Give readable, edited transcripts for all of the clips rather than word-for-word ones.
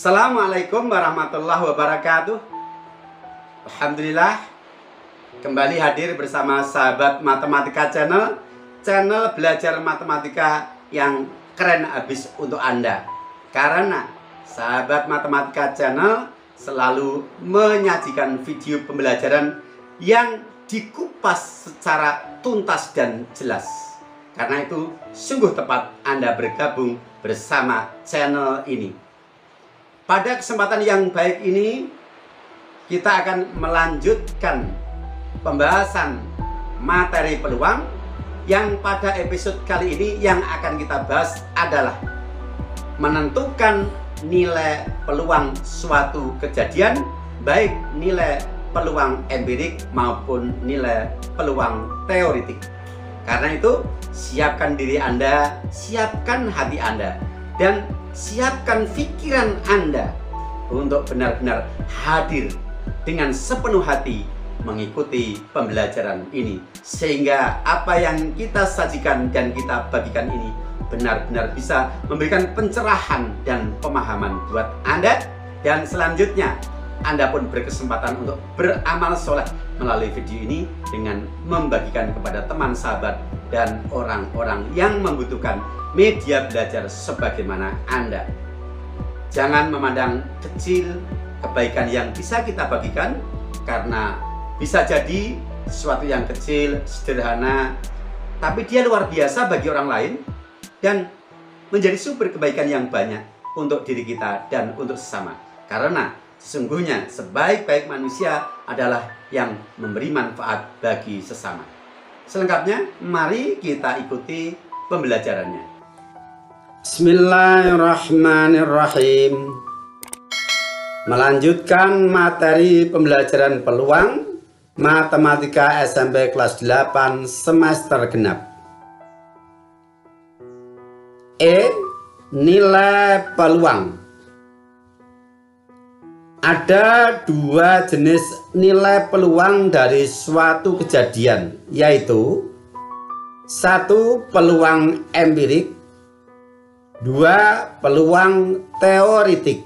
Assalamualaikum warahmatullahi wabarakatuh. Alhamdulillah, kembali hadir bersama sahabat Matematika Channel, channel belajar matematika yang keren habis untuk Anda. Karena sahabat Matematika Channel selalu menyajikan video pembelajaran yang dikupas secara tuntas dan jelas. Karena itu sungguh tepat Anda bergabung bersama channel ini. Pada kesempatan yang baik ini, kita akan melanjutkan pembahasan materi peluang yang pada episode kali ini yang akan kita bahas adalah menentukan nilai peluang suatu kejadian, baik nilai peluang empirik maupun nilai peluang teoritik. Karena itu, siapkan diri Anda, siapkan hati Anda, dan siapkan pikiran Anda untuk benar-benar hadir dengan sepenuh hati mengikuti pembelajaran ini, sehingga apa yang kita sajikan dan kita bagikan ini benar-benar bisa memberikan pencerahan dan pemahaman buat Anda, dan selanjutnya Anda pun berkesempatan untuk beramal soleh melalui video ini dengan membagikan kepada teman, sahabat, dan orang-orang yang membutuhkan media belajar sebagaimana Anda. Jangan memandang kecil kebaikan yang bisa kita bagikan, karena bisa jadi sesuatu yang kecil, sederhana, tapi dia luar biasa bagi orang lain dan menjadi sumber kebaikan yang banyak untuk diri kita dan untuk sesama. Karena sesungguhnya sebaik-baik manusia adalah yang memberi manfaat bagi sesama. Selengkapnya, mari kita ikuti pembelajarannya. Bismillahirrahmanirrahim. Melanjutkan materi pembelajaran peluang Matematika SMP kelas 8 semester genap. Nilai peluang. Ada dua jenis nilai peluang dari suatu kejadian, yaitu satu, peluang empirik, dua, peluang teoritik.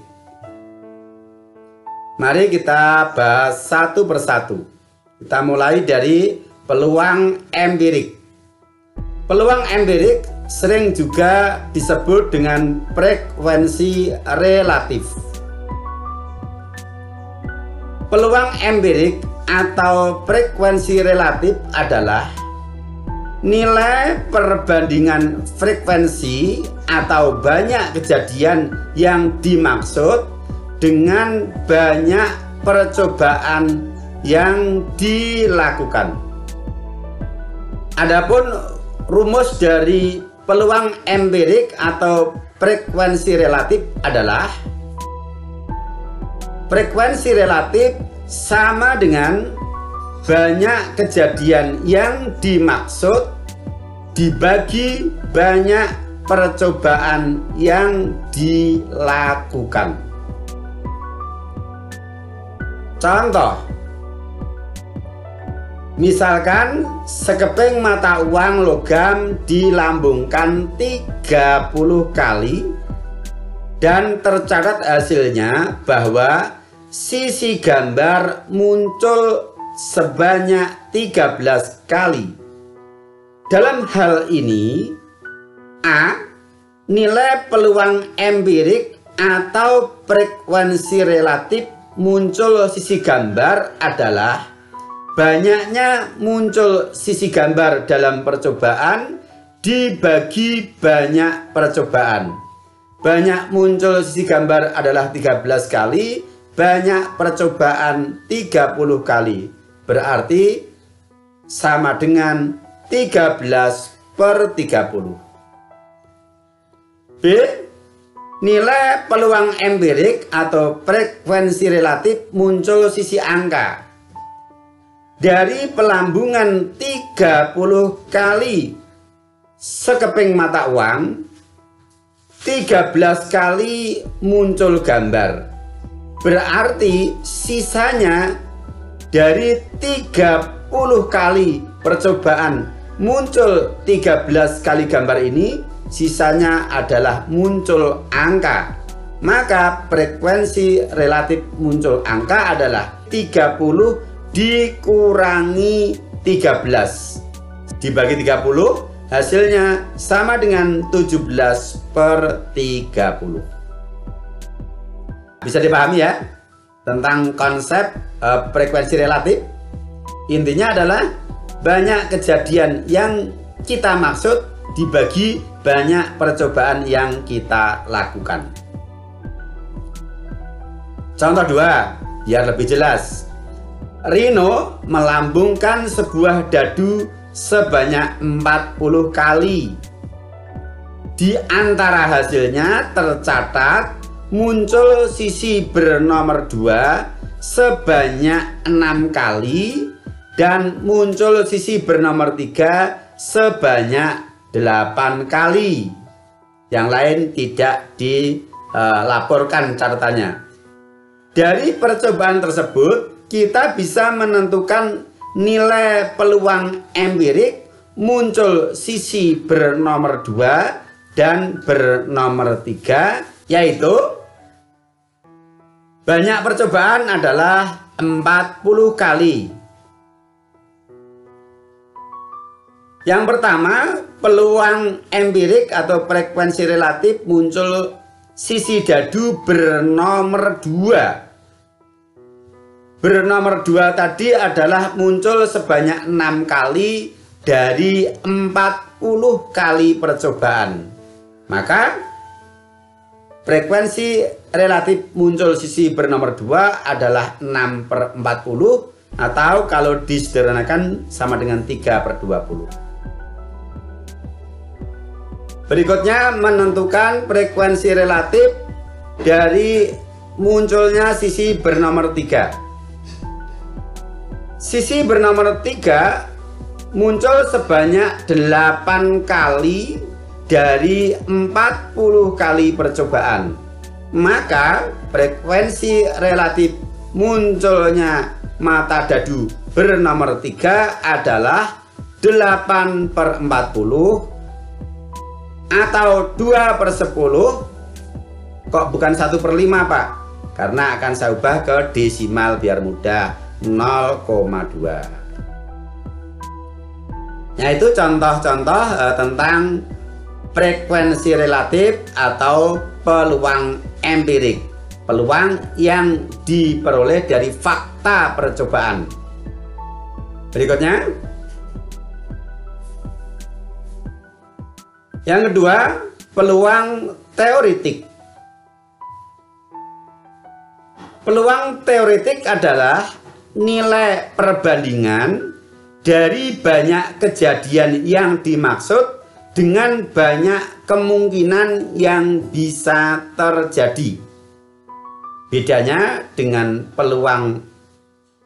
Mari kita bahas satu persatu. Kita mulai dari peluang empirik. Peluang empirik sering juga disebut dengan frekuensi relatif. Peluang empirik atau frekuensi relatif adalah nilai perbandingan frekuensi atau banyak kejadian yang dimaksud dengan banyak percobaan yang dilakukan. Adapun rumus dari peluang empirik atau frekuensi relatif adalah frekuensi relatif sama dengan banyak kejadian yang dimaksud dibagi banyak percobaan yang dilakukan. Contoh, misalkan sekeping mata uang logam dilambungkan 30 kali dan tercatat hasilnya bahwa sisi gambar muncul sebanyak 13 kali. Dalam hal ini, A, nilai peluang empirik atau frekuensi relatif muncul sisi gambar adalah banyaknya muncul sisi gambar dalam percobaan dibagi banyak percobaan. Banyak muncul sisi gambar adalah 13 kali, banyak percobaan 30 kali. Berarti sama dengan 13/30. B, nilai peluang empirik atau frekuensi relatif muncul sisi angka. Dari pelambungan 30 kali sekeping mata uang, 13 kali muncul gambar. Berarti sisanya dari 30 kali percobaan muncul 13 kali gambar ini, sisanya adalah muncul angka maka frekuensi relatif muncul angka adalah 30 dikurangi 13 dibagi 30, hasilnya sama dengan 17/30. Bisa dipahami ya tentang konsep frekuensi relatif? Intinya adalah banyak kejadian yang kita maksud dibagi banyak percobaan yang kita lakukan. Contoh 2, biar lebih jelas. Rino melambungkan sebuah dadu sebanyak 40 kali. Di antara hasilnya tercatat muncul sisi bernomor 2 sebanyak 6 kali dan muncul sisi bernomor 3 sebanyak 8 kali. Yang lain tidak dilaporkan catatannya. Dari percobaan tersebut kita bisa menentukan nilai peluang empirik muncul sisi bernomor 2 dan bernomor 3, yaitu banyak percobaan adalah 40 kali. Yang pertama, peluang empirik atau frekuensi relatif muncul sisi dadu bernomor 2. Bernomor 2 tadi adalah muncul sebanyak 6 kali dari 40 kali percobaan. Maka frekuensi relatif muncul sisi bernomor 2 adalah 6/40, atau kalau disederhanakan sama dengan 3/20. Berikutnya, menentukan frekuensi relatif dari munculnya sisi bernomor 3. Sisi bernomor 3 muncul sebanyak 8 kali dari 40 kali percobaan. Maka frekuensi relatif munculnya mata dadu bernomor 3 adalah 8/40 atau 2/10. Kok bukan 1/5 Pak? Karena akan saya ubah ke desimal biar mudah, 0,2. Nah, itu contoh-contoh tentang frekuensi relatif atau peluang empirik, peluang yang diperoleh dari fakta percobaan. Berikutnya, yang kedua, peluang teoretik. Peluang teoretik adalah nilai perbandingan dari banyak kejadian yang dimaksud dengan banyak kemungkinan yang bisa terjadi. Bedanya dengan peluang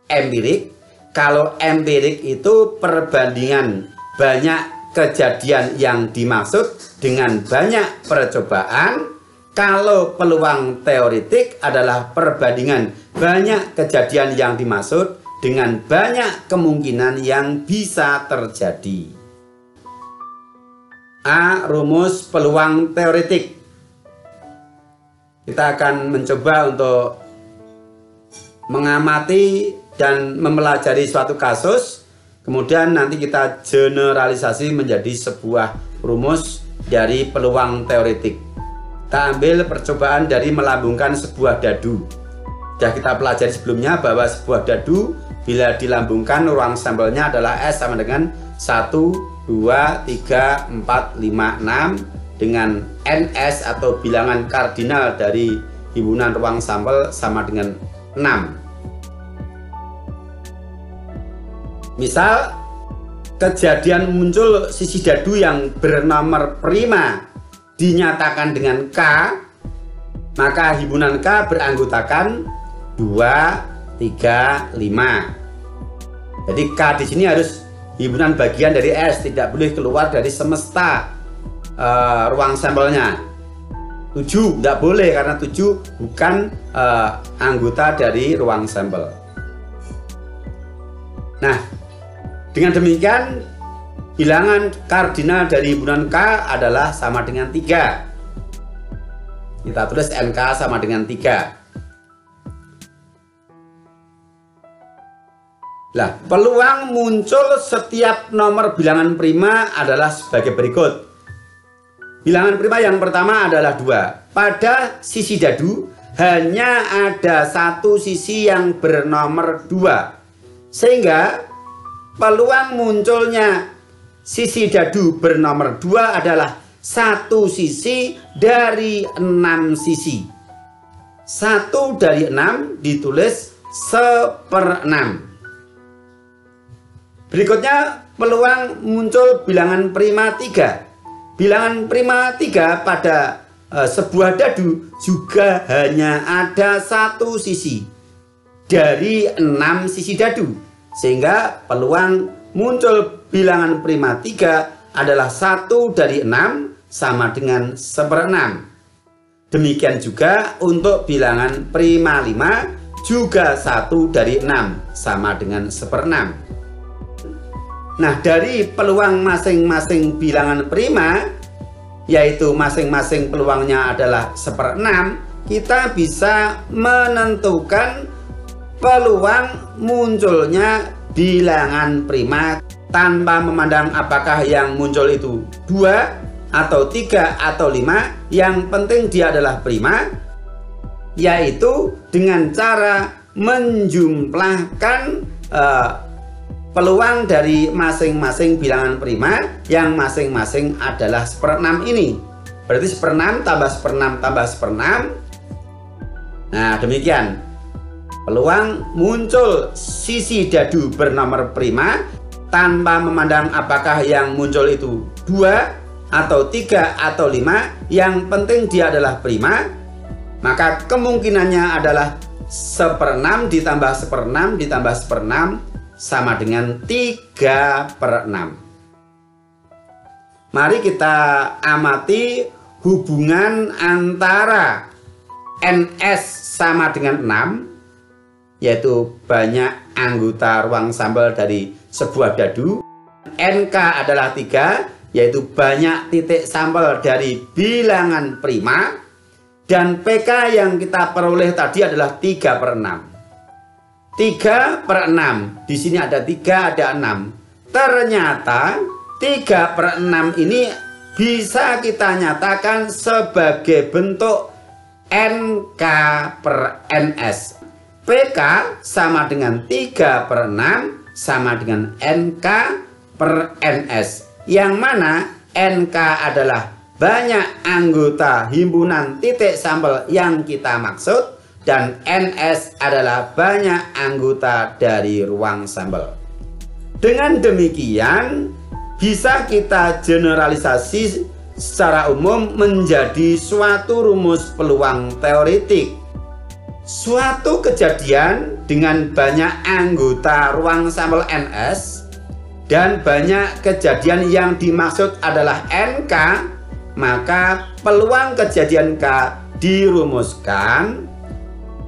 empirik, kalau empirik itu perbandingan banyak kejadian yang dimaksud dengan banyak percobaan. Kalau peluang teoretik adalah perbandingan banyak kejadian yang dimaksud dengan banyak kemungkinan yang bisa terjadi. A. Rumus peluang teoretik. Kita akan mencoba untuk mengamati dan mempelajari suatu kasus, kemudian nanti kita generalisasi menjadi sebuah rumus dari peluang teoretik. Kita ambil percobaan dari melambungkan sebuah dadu. Sudah kita pelajari sebelumnya bahwa sebuah dadu bila dilambungkan ruang sampelnya adalah S sama dengan 1, 2, 3, 4, 5, 6 dengan NS atau bilangan kardinal dari himpunan ruang sampel sama dengan 6. Misal kejadian muncul sisi dadu yang bernomor prima dinyatakan dengan K, maka himpunan K beranggotakan 2, 3, 5. Jadi K di sini harus himpunan bagian dari S, tidak boleh keluar dari semesta ruang sampelnya. 7 tidak boleh karena 7 bukan anggota dari ruang sampel. Nah, dengan demikian bilangan kardinal dari himpunan K adalah sama dengan 3. Kita tulis NK sama dengan 3. Nah, peluang muncul setiap nomor bilangan prima adalah sebagai berikut. Bilangan prima yang pertama adalah 2. Pada sisi dadu hanya ada satu sisi yang bernomor 2. Sehingga peluang munculnya sisi dadu bernomor 2 adalah satu sisi dari 6 sisi. 1 dari 6 ditulis 1/6. Berikutnya peluang muncul bilangan prima 3. Bilangan prima 3 pada sebuah dadu juga hanya ada satu sisi dari 6 sisi dadu. Sehingga peluang muncul bilangan prima 3 adalah 1 dari 6 sama dengan 1/6. Demikian juga untuk bilangan prima 5 juga 1 dari 6 sama dengan 1/6. Nah, dari peluang masing-masing bilangan prima, yaitu masing-masing peluangnya adalah 1/6, kita bisa menentukan peluang munculnya bilangan prima tanpa memandang apakah yang muncul itu 2 atau 3 atau 5. Yang penting dia adalah prima, yaitu dengan cara menjumlahkan peluang dari masing-masing bilangan prima yang masing-masing adalah 1/6 ini. Berarti 1/6 tambah 1/6 tambah 1/6. Nah, demikian peluang muncul sisi dadu bernomor prima tanpa memandang apakah yang muncul itu 2 atau 3 atau 5. Yang penting dia adalah prima, maka kemungkinannya adalah 1/6 ditambah 1/6 ditambah 1/6 sama dengan 3/6. Mari kita amati hubungan antara NS sama dengan 6, yaitu banyak anggota ruang sampel dari sebuah dadu. NK adalah 3, yaitu banyak titik sampel dari bilangan prima. Dan PK yang kita peroleh tadi adalah 3/6. 3/6. Di sini ada 3, ada 6. Ternyata 3/6 ini bisa kita nyatakan sebagai bentuk NK/NS. PK sama dengan 3/6 sama dengan NK/NS. Yang mana NK adalah banyak anggota himpunan titik sampel yang kita maksud, dan NS adalah banyak anggota dari ruang sampel. Dengan demikian, bisa kita generalisasi secara umum menjadi suatu rumus peluang teoretik. Suatu kejadian dengan banyak anggota ruang sampel NS dan banyak kejadian yang dimaksud adalah NK, maka peluang kejadian K dirumuskan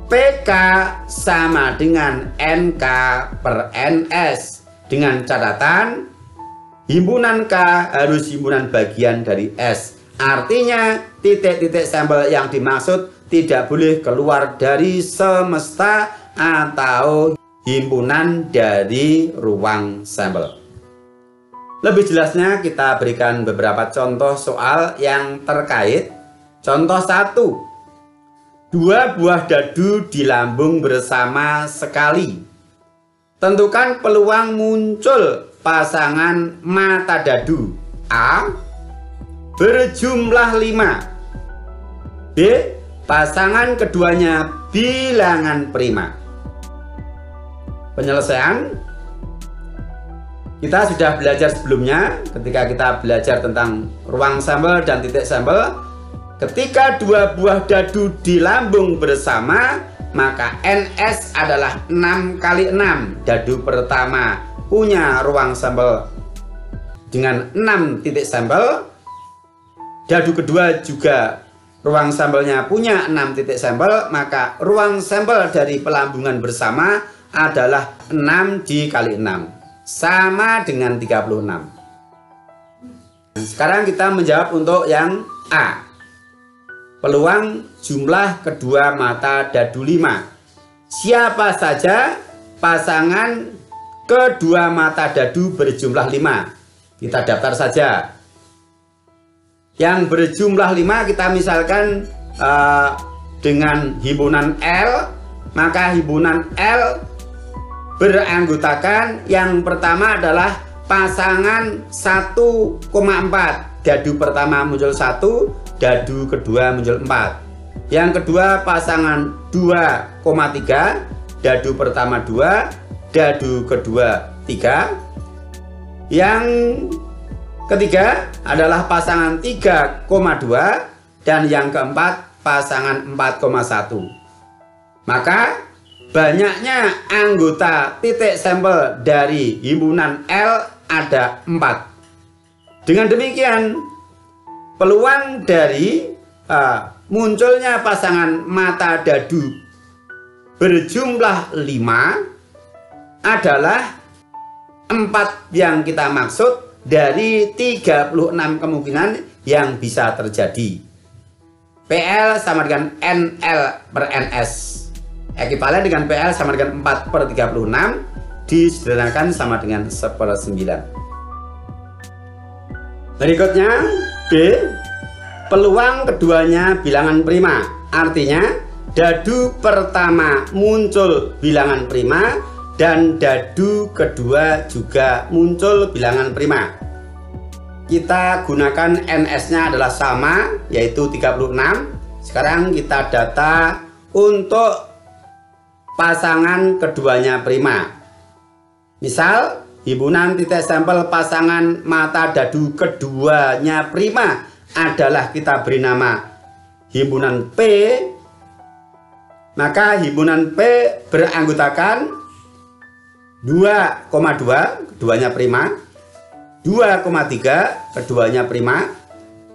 PK sama dengan NK/NS, dengan catatan himpunan K harus himpunan bagian dari S. Artinya titik-titik sampel yang dimaksud tidak boleh keluar dari semesta atau himpunan dari ruang sampel. Lebih jelasnya kita berikan beberapa contoh soal yang terkait. Contoh 1. 2 buah dadu di lambung bersama sekali. Tentukan peluang muncul pasangan mata dadu A berjumlah 5. B. Pasangan keduanya bilangan prima. Penyelesaian kita sudah belajar sebelumnya ketika kita belajar tentang ruang sampel dan titik sampel. Ketika 2 buah dadu di lambung bersama, maka NS adalah 6 kali 6. Dadu pertama punya ruang sampel dengan 6 titik sampel. Dadu kedua juga ruang sampelnya punya 6 titik sampel, maka ruang sampel dari pelambungan bersama adalah 6 dikali 6 sama dengan 36. Sekarang kita menjawab untuk yang A. peluang jumlah kedua mata dadu 5. Siapa saja pasangan kedua mata dadu berjumlah 5? Kita daftar saja. Yang berjumlah 5 kita misalkan dengan himpunan L, maka himpunan L beranggotakan yang pertama adalah pasangan 1,4. Dadu pertama muncul 1, dadu kedua muncul 4. Yang kedua pasangan 2,3, dadu pertama 2, dadu kedua 3. Yang ketiga adalah pasangan 3,2 dan yang keempat pasangan 4,1. Maka banyaknya anggota titik sampel dari himpunan L ada 4. Dengan demikian peluang dari munculnya pasangan mata dadu berjumlah 5 adalah 4 yang kita maksud dari 36 kemungkinan yang bisa terjadi. PL sama dengan NL per NS. Ekivalen dengan PL sama dengan 4 per 36. Disederhanakan sama dengan 1/9. Berikutnya B. Peluang keduanya bilangan prima. Artinya dadu pertama muncul bilangan prima dan dadu kedua juga muncul bilangan prima. Kita gunakan NS-nya adalah sama, yaitu 36. Sekarang kita data untuk pasangan keduanya prima. Misal himpunan titik sampel pasangan mata dadu keduanya prima adalah kita beri nama himpunan P. Maka himpunan P beranggotakan 2,2 keduanya prima, 2,3 keduanya prima,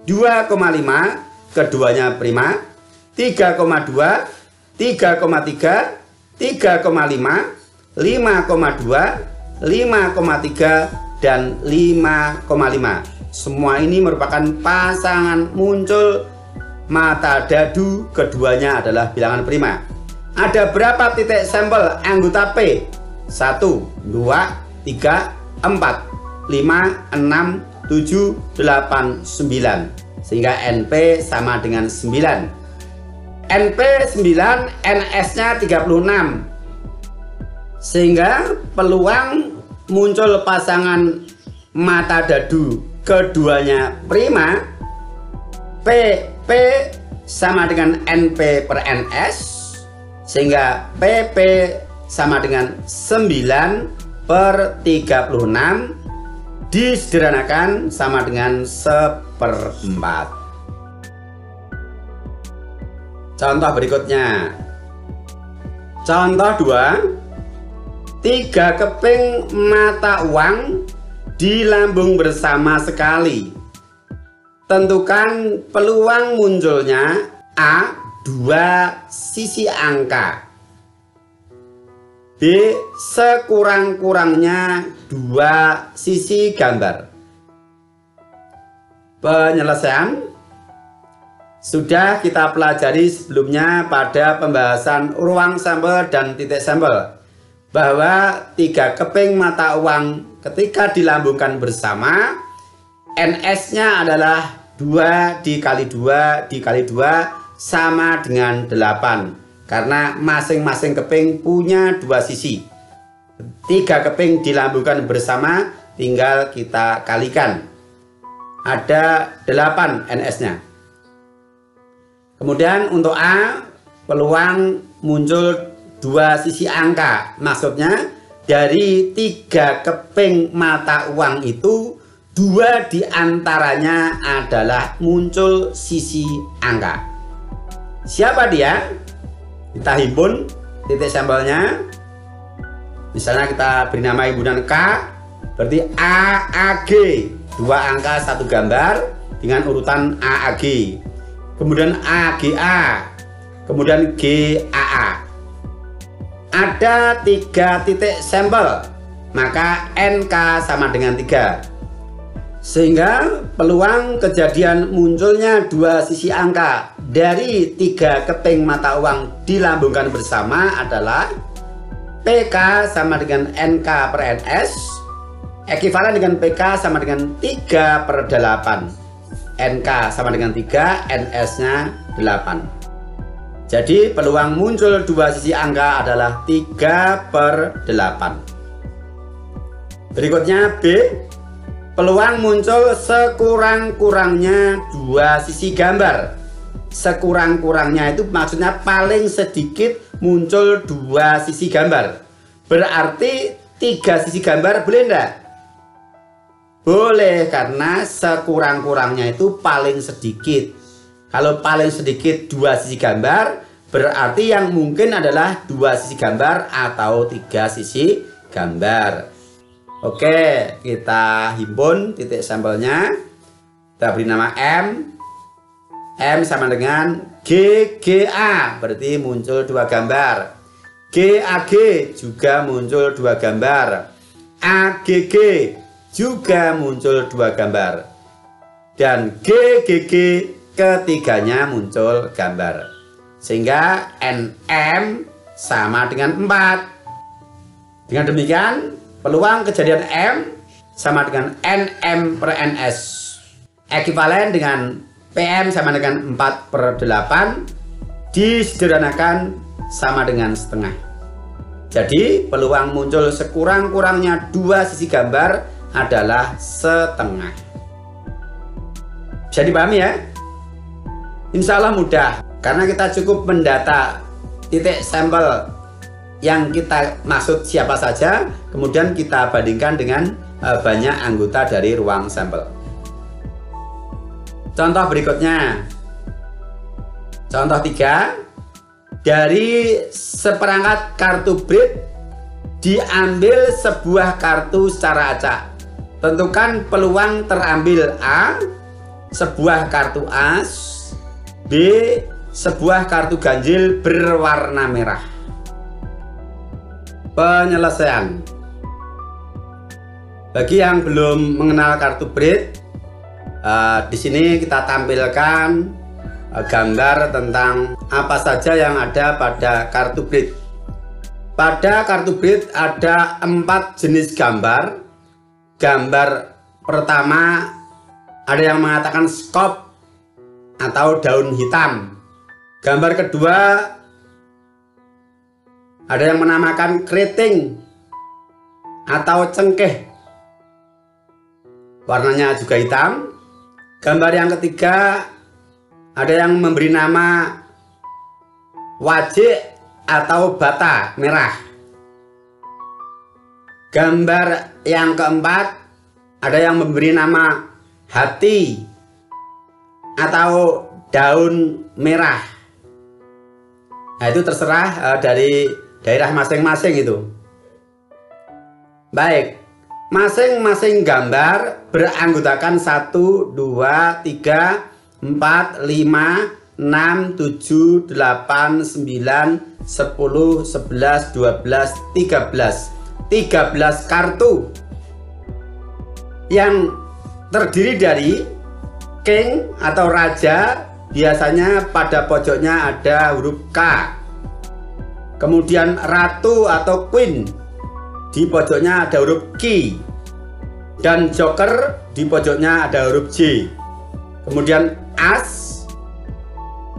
2,5 keduanya prima, 3,2, 3,3, 3,5, 5,2, 5,3 dan 5,5. Semua ini merupakan pasangan muncul mata dadu keduanya adalah bilangan prima. Ada berapa titik sampel anggota P? 1, 2, 3, 4, 5, 6, 7, 8, 9. Sehingga NP sama dengan 9. NP 9, NS-nya 36. Sehingga peluang muncul pasangan mata dadu keduanya prima PP sama dengan NP per NS, sehingga PP sama dengan 9 per 36 disederhanakan sama dengan 1/4. Contoh berikutnya. Contoh 2. 3 keping mata uang di lambung bersama sekali. Tentukan peluang munculnya A. 2 sisi angka, B. sekurang-kurangnya 2 sisi gambar. Penyelesaian sudah kita pelajari sebelumnya pada pembahasan ruang sampel dan titik sampel, bahwa 3 keping mata uang ketika dilambungkan bersama, NS-nya adalah 2 dikali 2 dikali 2 sama dengan 8. Karena masing-masing keping punya 2 sisi. 3 keping dilambungkan bersama, tinggal kita kalikan. Ada 8 NS-nya. Kemudian untuk A, peluang muncul 2 sisi angka. Maksudnya dari 3 keping mata uang itu 2 diantaranya adalah muncul sisi angka. Siapa dia? Kita himpun titik sampelnya. Misalnya kita beri nama himpunan K, berarti AAG, 2 angka 1 gambar dengan urutan AAG. Kemudian AGA, kemudian GAA. Ada 3 titik sampel, maka NK sama dengan 3. Sehingga peluang kejadian munculnya dua sisi angka dari tiga keping mata uang dilambungkan bersama adalah PK sama dengan NK per NS, ekivalen dengan PK sama dengan 3/8. NK sama dengan 3, NS-nya 8. Jadi peluang muncul dua sisi angka adalah 3/8. Berikutnya B. Peluang muncul sekurang-kurangnya dua sisi gambar. Sekurang-kurangnya itu maksudnya paling sedikit muncul dua sisi gambar. Berarti tiga sisi gambar boleh enggak? Boleh, karena sekurang-kurangnya itu paling sedikit. Kalau paling sedikit dua sisi gambar, berarti yang mungkin adalah dua sisi gambar atau tiga sisi gambar. Oke, kita himpun titik sampelnya. Kita beri nama M. M sama dengan GGA, berarti muncul dua gambar. GAG juga muncul dua gambar. AGG juga muncul dua gambar. Dan GGG ketiganya muncul gambar. Sehingga NM sama dengan 4. Dengan demikian, peluang kejadian M sama dengan NM per NS, ekivalen dengan PM sama dengan 4/8, disederhanakan sama dengan setengah. Jadi peluang muncul sekurang-kurangnya dua sisi gambar adalah setengah. Bisa dipahami ya? Insya Allah mudah, karena kita cukup mendata titik sampel yang kita maksud siapa saja, kemudian kita bandingkan dengan banyak anggota dari ruang sampel. Contoh berikutnya, contoh 3. Dari seperangkat kartu BRID diambil sebuah kartu secara acak. Tentukan peluang terambil A, sebuah kartu as, B, sebuah kartu ganjil berwarna merah. Penyelesaian. Bagi yang belum mengenal kartu BRID, di sini kita tampilkan gambar tentang apa saja yang ada pada kartu BRID. Pada kartu BRID ada 4 jenis gambar. Gambar pertama ada yang mengatakan skop atau daun hitam. Gambar kedua ada yang menamakan keriting atau cengkeh, warnanya juga hitam. Gambar yang ketiga ada yang memberi nama wajik atau bata merah. Gambar yang keempat ada yang memberi nama hati atau daun merah. Nah, itu terserah dari daerah masing-masing itu. Baik, masing-masing gambar beranggotakan 1, 2, 3, 4, 5, 6, 7, 8, 9, 10, 11, 12, 13. 13 kartu yang terdiri dari king atau raja. Biasanya pada pojoknya ada huruf K. Kemudian ratu atau queen, di pojoknya ada huruf Q. Dan joker, di pojoknya ada huruf J. Kemudian as,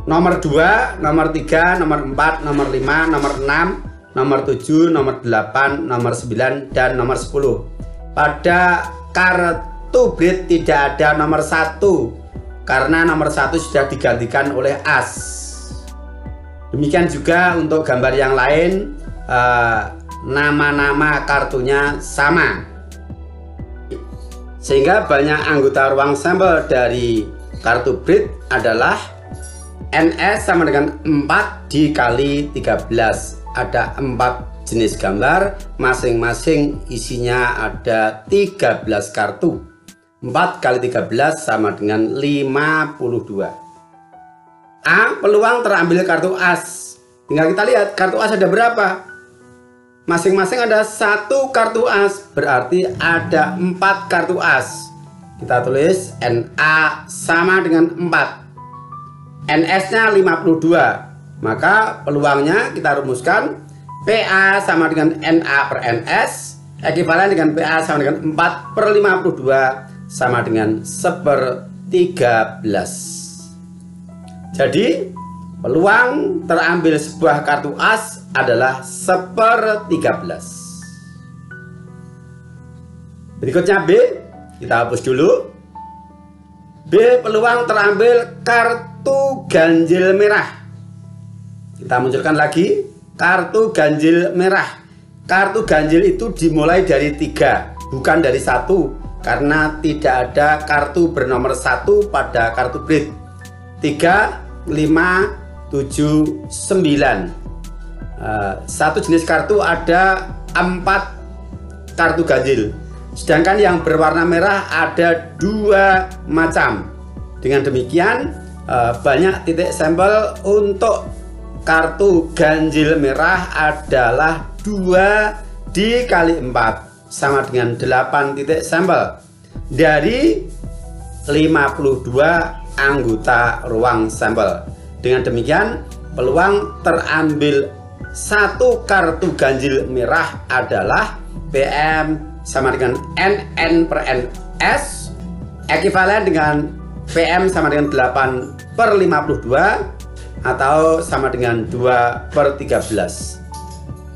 nomor 2, nomor 3, nomor 4, nomor 5, nomor 6, nomor 7, nomor 8, nomor 9, dan nomor 10. Pada kartu BRID tidak ada nomor 1, karena nomor 1 sudah digantikan oleh as. Demikian juga untuk gambar yang lain, nama-nama kartunya sama. Sehingga banyak anggota ruang sampel dari kartu BRID adalah NS sama dengan 4 dikali 13. Ada 4 jenis gambar, masing-masing isinya ada 13 kartu. 4 kali 13 sama dengan 52. A, peluang terambil kartu as. Tinggal kita lihat kartu as ada berapa. Masing-masing ada 1 kartu as, berarti ada 4 kartu as. Kita tulis Na sama dengan 4. NS-nya 52. Maka peluangnya kita rumuskan PA sama dengan Na per NS, ekivalen dengan PA sama dengan 4 per 52 sama dengan 1/13. Jadi peluang terambil sebuah kartu as adalah 1/13. Berikutnya B, kita hapus dulu. B, peluang terambil kartu ganjil merah. Kita munculkan lagi kartu ganjil merah. Kartu ganjil itu dimulai dari 3, bukan dari 1, karena tidak ada kartu bernomor 1 pada kartu bread. 3, 5, 7, 9. Satu jenis kartu ada 4 kartu ganjil. Sedangkan yang berwarna merah ada 2 macam. Dengan demikian banyak titik sampel untuk kartu ganjil merah adalah 2 dikali 4 sama dengan 8 titik sampel dari 52 anggota ruang sampel. Dengan demikian peluang terambil 1 kartu ganjil merah adalah PM sama dengan NN per NS, ekivalen dengan PM sama dengan 8 per 52 atau sama dengan 2/13.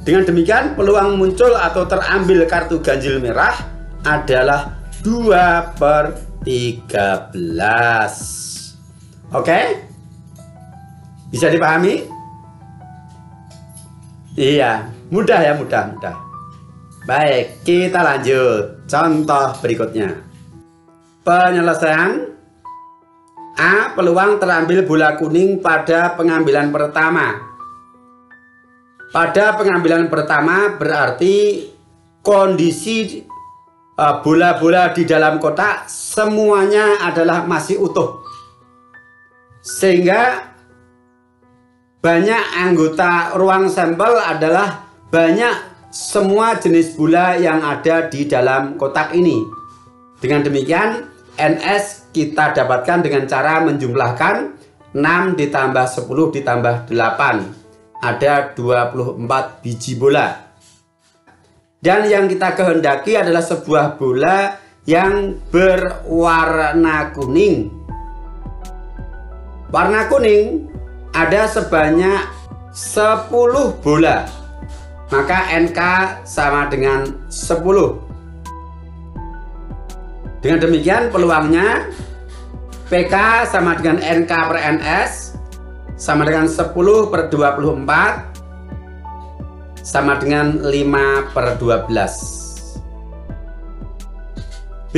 Dengan demikian peluang muncul atau terambil kartu ganjil merah adalah 2/13. Oke? Bisa dipahami? Iya, mudah ya, mudah. Baik, kita lanjut. Contoh berikutnya. Penyelesaian A. Peluang terambil bola kuning pada pengambilan pertama. Pada pengambilan pertama berarti kondisi bola-bola di dalam kotak semuanya adalah masih utuh. Sehingga banyak anggota ruang sampel adalah banyak semua jenis bola yang ada di dalam kotak ini. Dengan demikian NS kita dapatkan dengan cara menjumlahkan 6 ditambah 10 ditambah 8. Ada 24 biji bola. Dan yang kita kehendaki adalah sebuah bola yang berwarna kuning. Warna kuning ada sebanyak 10 bola. Maka NK sama dengan 10. Dengan demikian peluangnya PK sama dengan NK per NS sama dengan 10 per 24 sama dengan 5/12. B.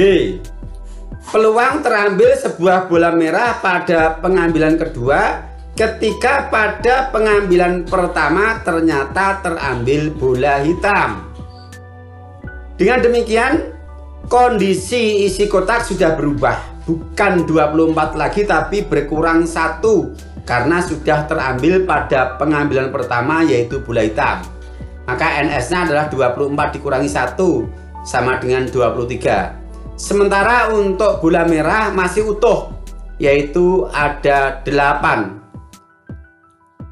Peluang terambil sebuah bola merah pada pengambilan kedua ketika pada pengambilan pertama ternyata terambil bola hitam. Dengan demikian kondisi isi kotak sudah berubah, bukan 24 lagi tapi berkurang 1 karena sudah terambil pada pengambilan pertama yaitu bola hitam. Maka NS-nya adalah 24 dikurangi 1 sama dengan 23. Sementara untuk bola merah masih utuh yaitu ada 8.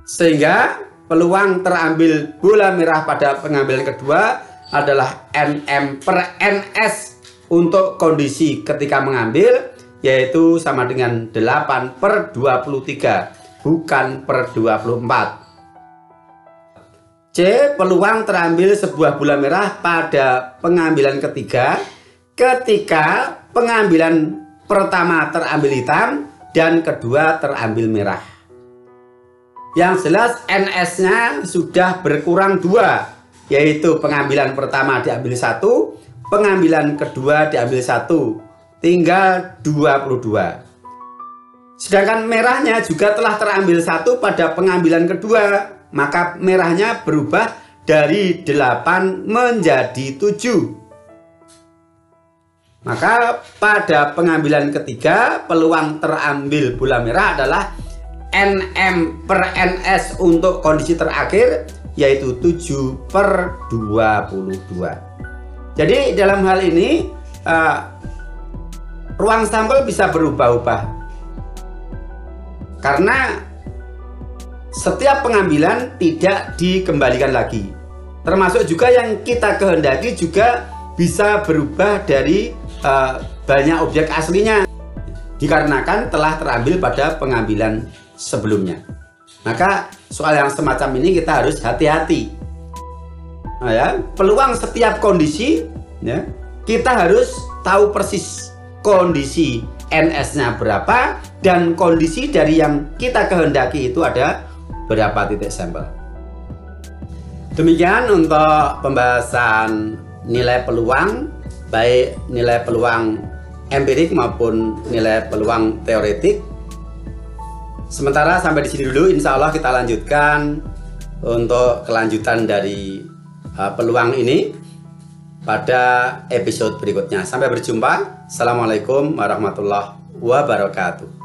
Sehingga peluang terambil bola merah pada pengambilan kedua adalah NM per NS untuk kondisi ketika mengambil yaitu sama dengan 8/23 bukan per 24. C. Peluang terambil sebuah bola merah pada pengambilan ketiga ketika pengambilan pertama terambil hitam dan kedua terambil merah. Yang jelas NS-nya sudah berkurang 2, yaitu pengambilan pertama diambil 1, pengambilan kedua diambil 1, tinggal 22. Sedangkan merahnya juga telah terambil 1 pada pengambilan kedua, maka merahnya berubah dari 8 menjadi 7. Maka pada pengambilan ketiga peluang terambil bola merah adalah NM per NS untuk kondisi terakhir yaitu 7/22. Jadi dalam hal ini ruang sampel bisa berubah-ubah. Karena setiap pengambilan tidak dikembalikan lagi. Termasuk juga yang kita kehendaki juga bisa berubah dari banyak objek aslinya, dikarenakan telah terambil pada pengambilan sebelumnya. Maka soal yang semacam ini kita harus hati-hati. Nah, ya, peluang setiap kondisi, ya, kita harus tahu persis kondisi NS-nya berapa dan kondisi dari yang kita kehendaki itu ada berapa titik sampel. Demikian untuk pembahasan nilai peluang, baik nilai peluang empirik maupun nilai peluang teoretik. Sementara sampai di sini dulu, insya Allah kita lanjutkan untuk kelanjutan dari peluang ini pada episode berikutnya. Sampai berjumpa. Assalamualaikum warahmatullahi wabarakatuh.